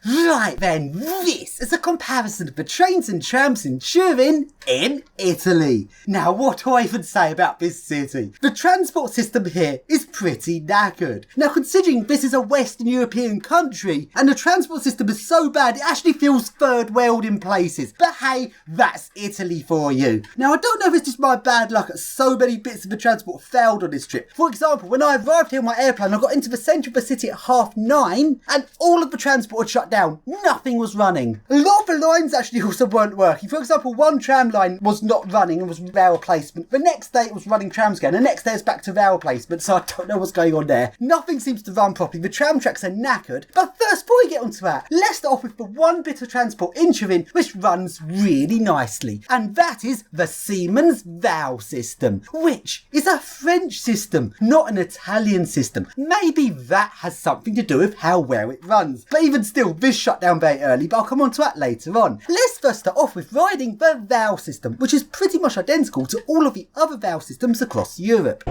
Right then, this is a comparison of the trains and trams in Turin in Italy. Now what do I even say about this city? The transport system here is pretty knackered. Now considering this is a Western European country and the transport system is so bad it actually feels third world in places. But hey, that's Italy for you. Now I don't know if it's just my bad luck that so many bits of the transport failed on this trip. For example, when I arrived here on my airplane I got into the centre of the city at 9:30 and all of the transport had shut down. Nothing was running. A lot of the lines actually also weren't working. For example, one tram line was not running and was rail replacement. The next day it was running trams again. The next day it's back to rail replacement, so I don't know what's going on there. Nothing seems to run properly. The tram tracks are knackered. But first, before we get onto that, let's start off with the one bit of transport in Turin which runs really nicely. And that is the Siemens VAL system, which is a French system, not an Italian system. Maybe that has something to do with how well it runs. But even still, this shut down very early, but I'll come on to that later on. Let's first start off with riding the VAL system, which is pretty much identical to all of the other VAL systems across Europe.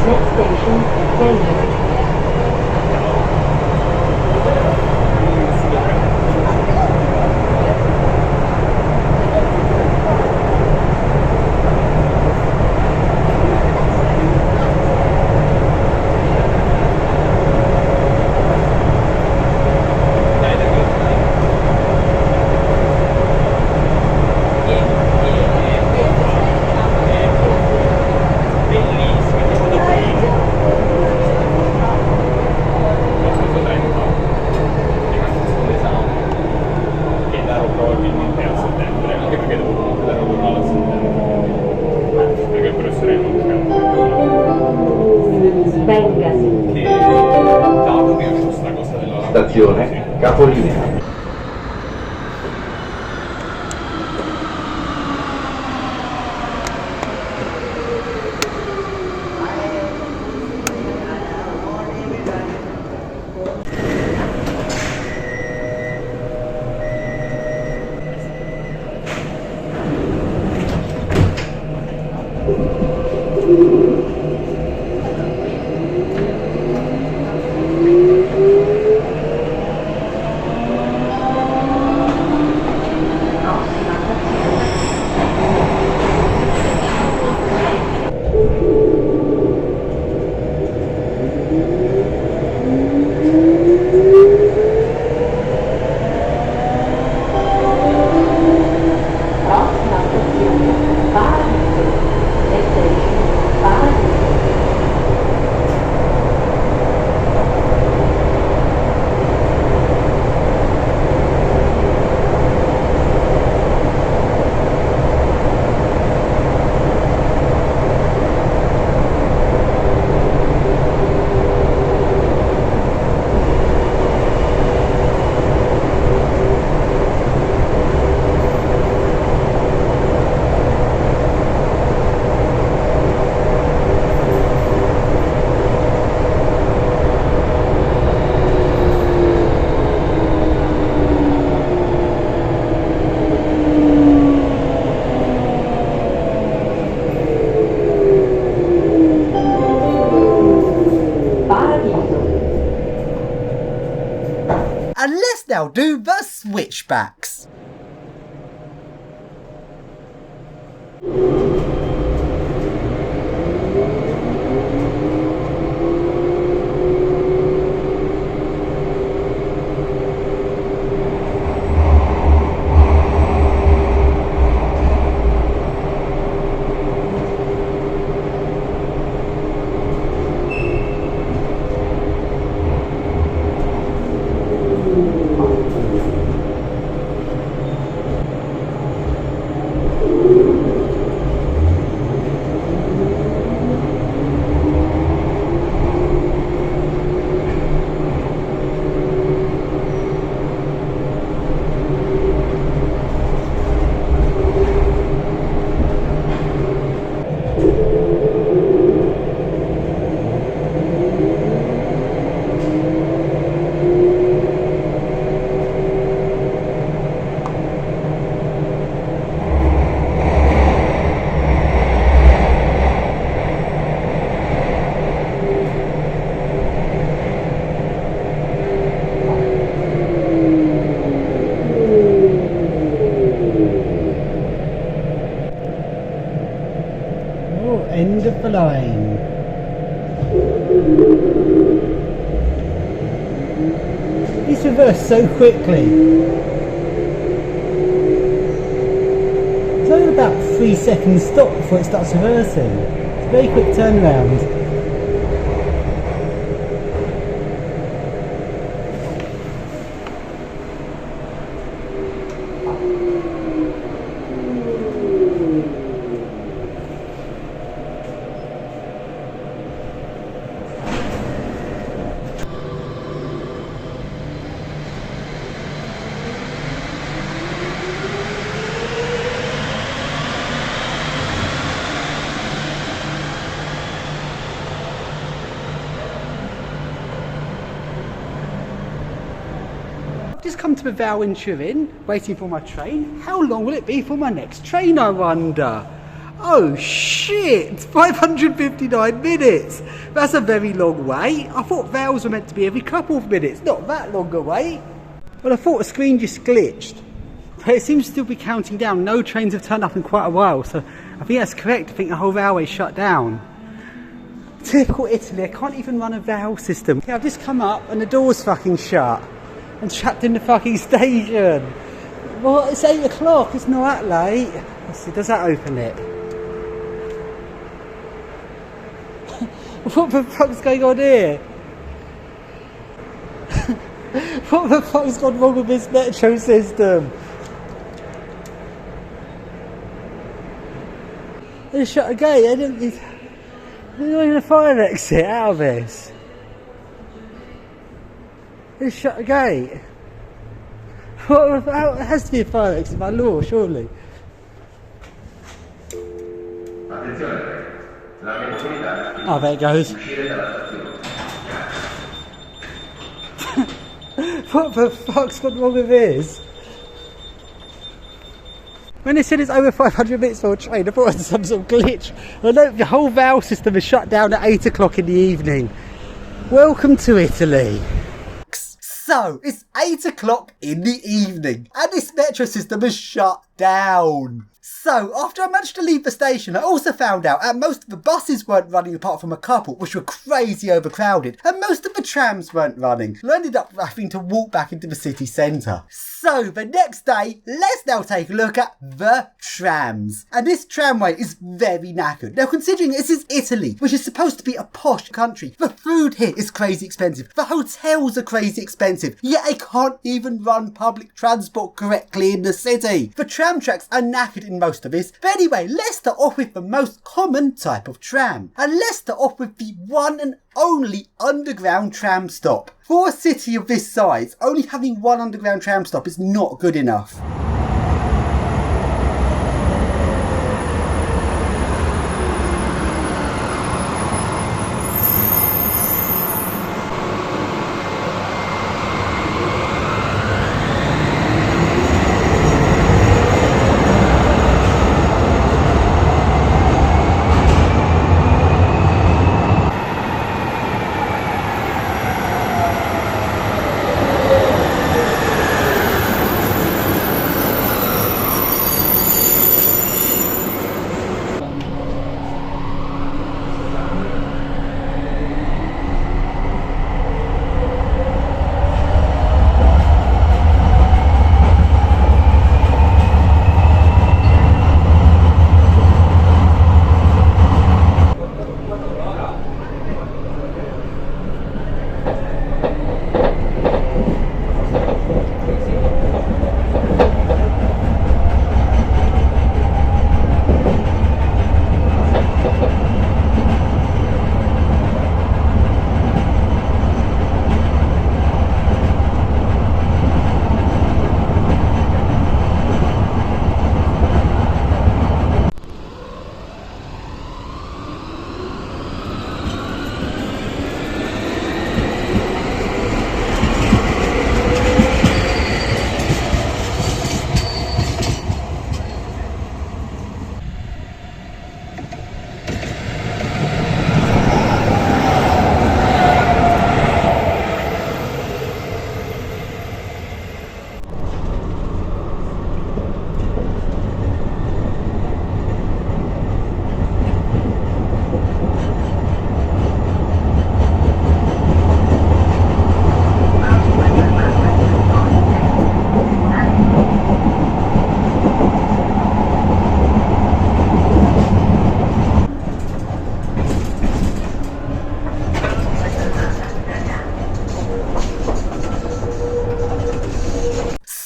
Next station, Venere. Stazione Capolinea. And let's now do the switchbacks. line. It's reversed so quickly. It's only about 3 seconds stop before it starts reversing. It's a very quick turnaround. Just come to the Vale in Turin, waiting for my train. How long will it be for my next train, I wonder? Oh shit, 559 minutes. That's a very long wait. I thought Vales were meant to be every couple of minutes, not that long a wait. Well, I thought the screen just glitched, but it seems to still be counting down. No trains have turned up in quite a while, so I think that's correct. I think the whole railway's shut down. Typical Italy, I can't even run a Vale system. Yeah, I've just come up and the door's fucking shut. I'm trapped in the fucking station. Well, it's 8 o'clock, it's not that late. Let's see, does that open it? What the fuck's going on here? What the fuck's gone wrong with this metro system? They shut a gate, there's not even a fire exit out of this. They shut a gate. Well, it has to be a fire exit by law, surely. Oh, there it goes. What the fuck's gone wrong with this? When they said it's over 500 minutes for a train, I thought it was some sort of glitch. I know the whole Vale system is shut down at 8 o'clock in the evening. Welcome to Italy. So, it's 8 o'clock in the evening and this metro system is shut down. So, after I managed to leave the station, I also found out that most of the buses weren't running apart from a couple, which were crazy overcrowded, and most of the trams weren't running. I ended up having to walk back into the city centre. So, the next day, let's now take a look at the trams. And this tramway is very knackered. Now, considering this is Italy, which is supposed to be a posh country, the food here is crazy expensive. The hotels are crazy expensive. Yet they can't even run public transport correctly in the city. The tram tracks are knackered in most of this. But anyway, let's start off with the most common type of tram. And let's start off with the one and only underground tram stop. For a city of this size, only having one underground tram stop is not good enough.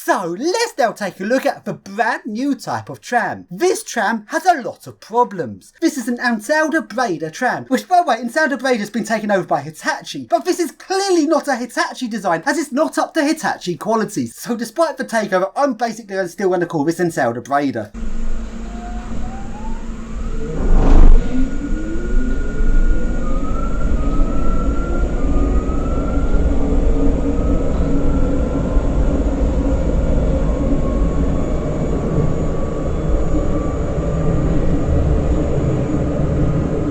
So let's now take a look at the brand new type of tram. This tram has a lot of problems. This is an Ansaldo Breda tram, which by the way, Ansaldo Breda has been taken over by Hitachi, but this is clearly not a Hitachi design as it's not up to Hitachi qualities. So despite the takeover, I'm basically still going to call this Ansaldo Breda.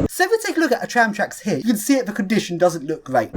So if we take a look at the tram tracks here, you can see the condition doesn't look great.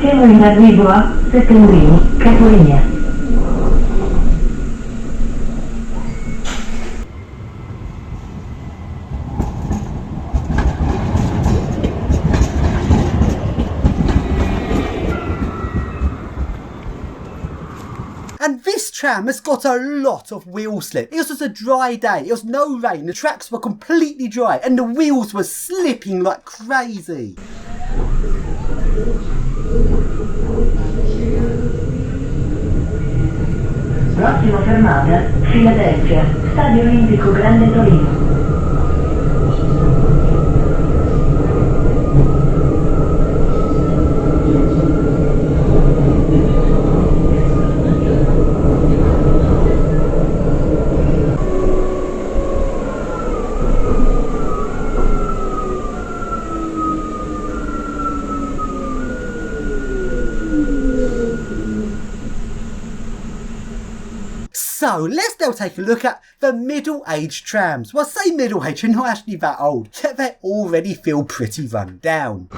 Siamo in arrivo a Settembrini, capolinea. And this tram has got a lot of wheel slip. It was just a dry day, it was no rain, the tracks were completely dry and the wheels were slipping like crazy. Prossima fermata, Filadelfia, Stadio Olimpico Grande Torino. So let's now take a look at the middle-aged trams. Well, I say middle-aged, they're not actually that old, yet they already feel pretty run down.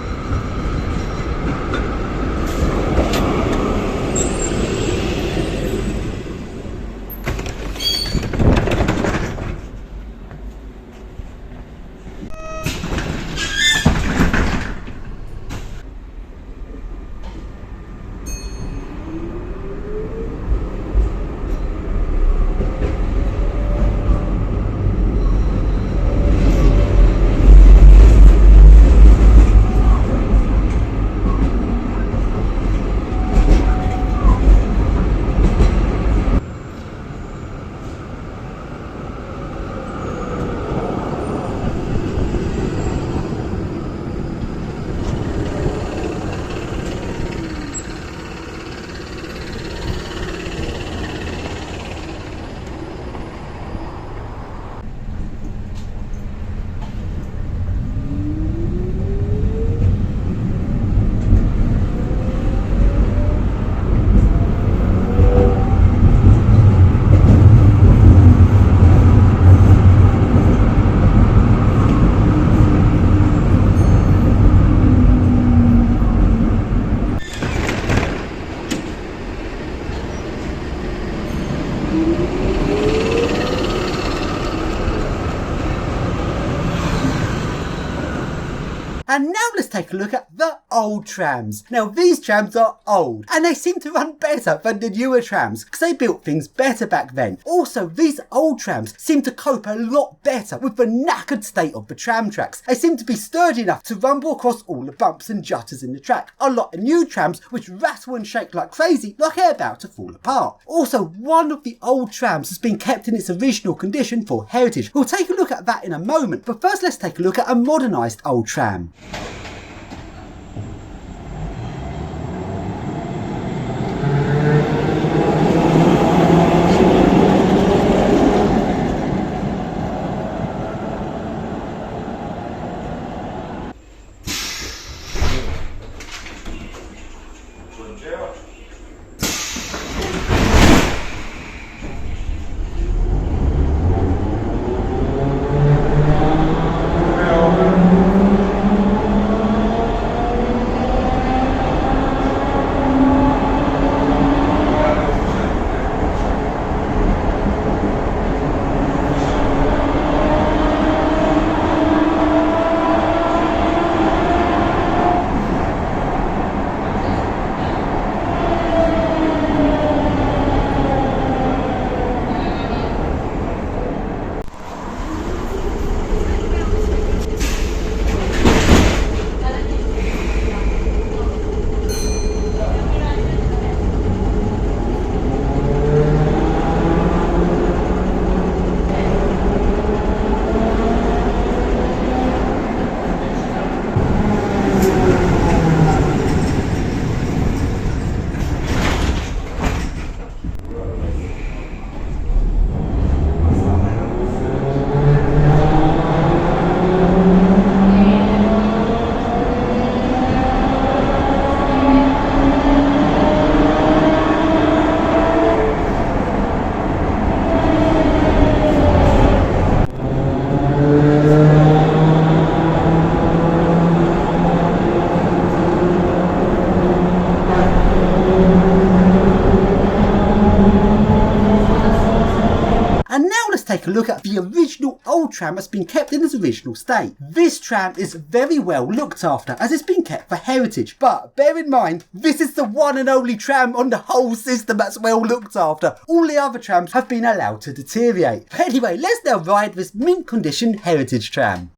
And now let's take a look at the old trams. Now these trams are old and they seem to run better than the newer trams because they built things better back then. Also, these old trams seem to cope a lot better with the knackered state of the tram tracks. They seem to be sturdy enough to rumble across all the bumps and jutters in the track. Unlike the new trams which rattle and shake like crazy like they're about to fall apart. Also, one of the old trams has been kept in its original condition for heritage. We'll take a look at that in a moment, but first let's take a look at a modernised old tram. take a look at the original old tram that's been kept in its original state. This tram is very well looked after as it's been kept for heritage, but bear in mind, this is the one and only tram on the whole system that's well looked after. All the other trams have been allowed to deteriorate. But anyway, let's now ride this mint condition heritage tram.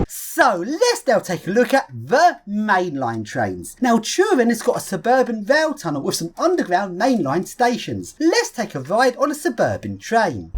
So let's now take a look at the mainline trains. Now Turin has got a suburban rail tunnel with some underground mainline stations. Let's take a ride on a suburban train.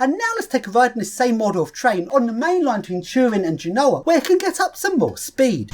And now let's take a ride in this same model of train on the main line between Turin and Genoa, where it can get up some more speed.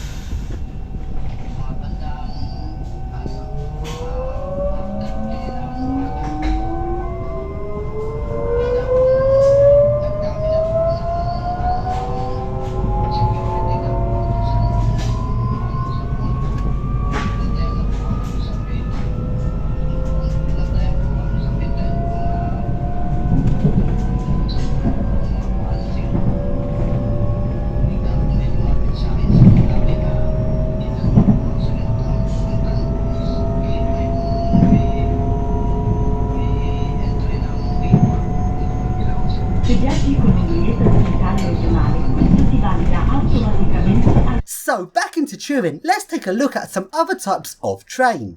So back into Turin, let's take a look at some other types of train.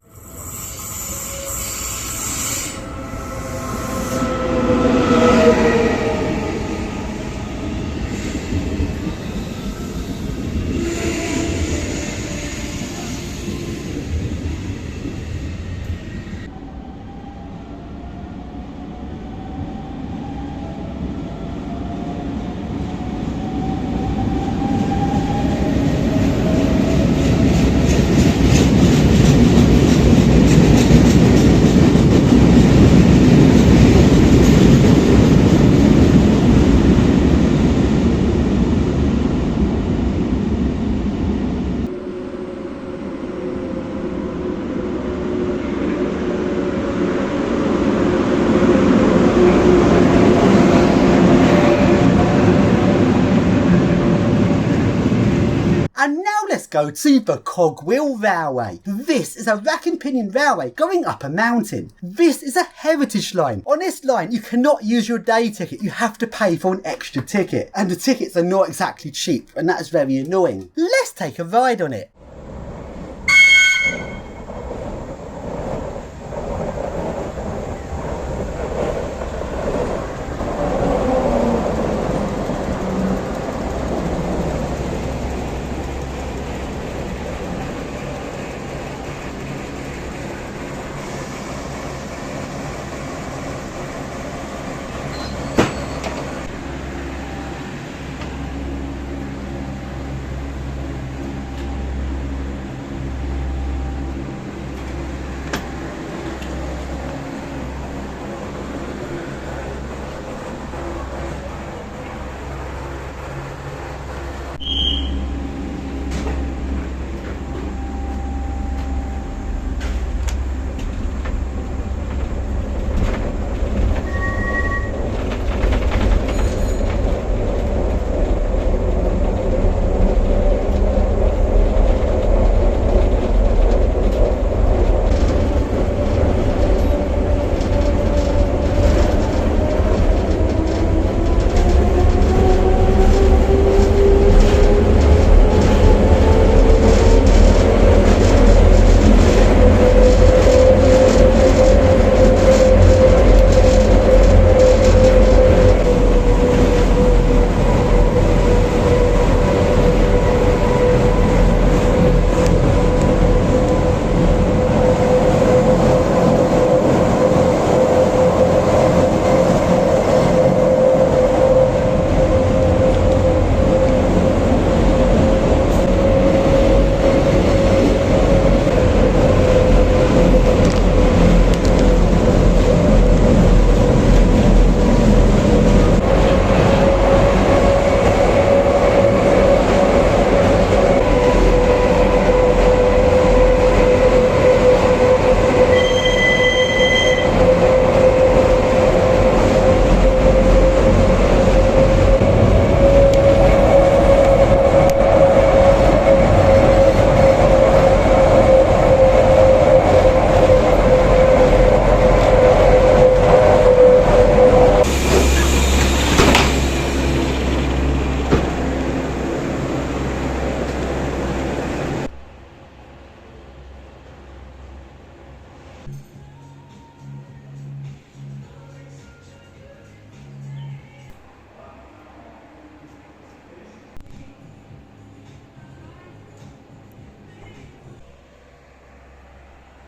And now let's go to the Cogwheel Railway. This is a rack and pinion railway going up a mountain. This is a heritage line. On this line, you cannot use your day ticket. You have to pay for an extra ticket. And the tickets are not exactly cheap, and that is very annoying. Let's take a ride on it.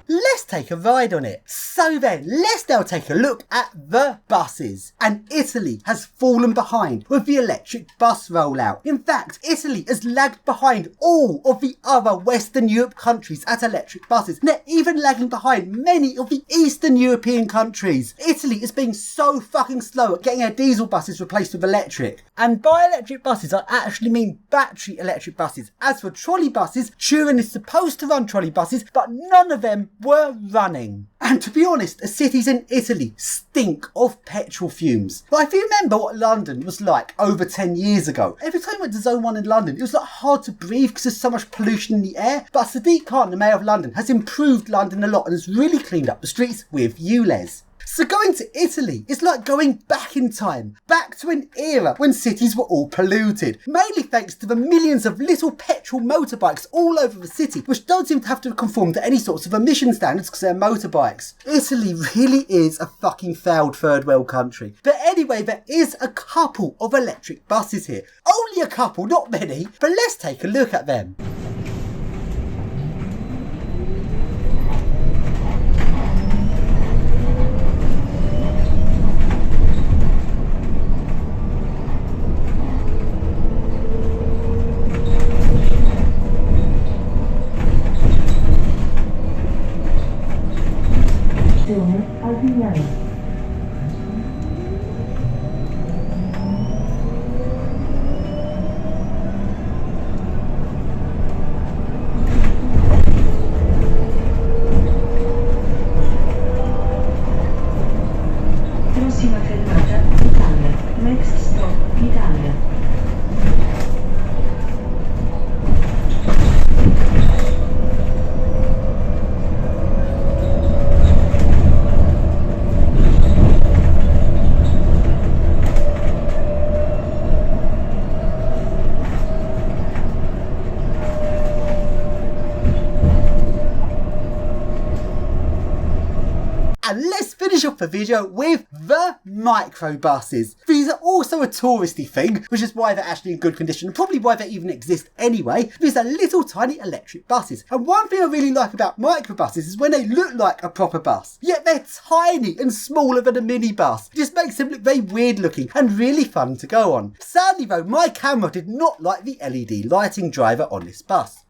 Let's take a ride on it. So then, let's now take a look at the buses. And Italy has fallen behind with the electric bus rollout. In fact, Italy has lagged behind all of the other Western Europe countries at electric buses. And they're even lagging behind many of the Eastern European countries. Italy is being so fucking slow at getting their diesel buses replaced with electric. And by electric buses, I actually mean battery electric buses. As for trolley buses, Turin is supposed to run trolley buses, but none of them were running. And to be honest, the cities in Italy stink of petrol fumes. But if you remember what London was like over 10 years ago, every time I went to Zone 1 in London, it was like hard to breathe because there's so much pollution in the air. But Sadiq Khan, the mayor of London, has improved London a lot and has really cleaned up the streets with ULEZ. So going to Italy is like going back in time, back to an era when cities were all polluted, mainly thanks to the millions of little petrol motorbikes all over the city, which don't seem to have to conform to any sorts of emission standards because they're motorbikes. Italy really is a fucking failed third world country. But anyway, there is a couple of electric buses here. Only a couple, not many, but let's take a look at them. And let's finish off the video with the microbuses. These are also a touristy thing, which is why they're actually in good condition, and probably why they even exist anyway. These are little tiny electric buses. And one thing I really like about microbuses is when they look like a proper bus, yet they're tiny and smaller than a minibus. It just makes them look very weird looking and really fun to go on. Sadly though, my camera did not like the LED lighting driver on this bus.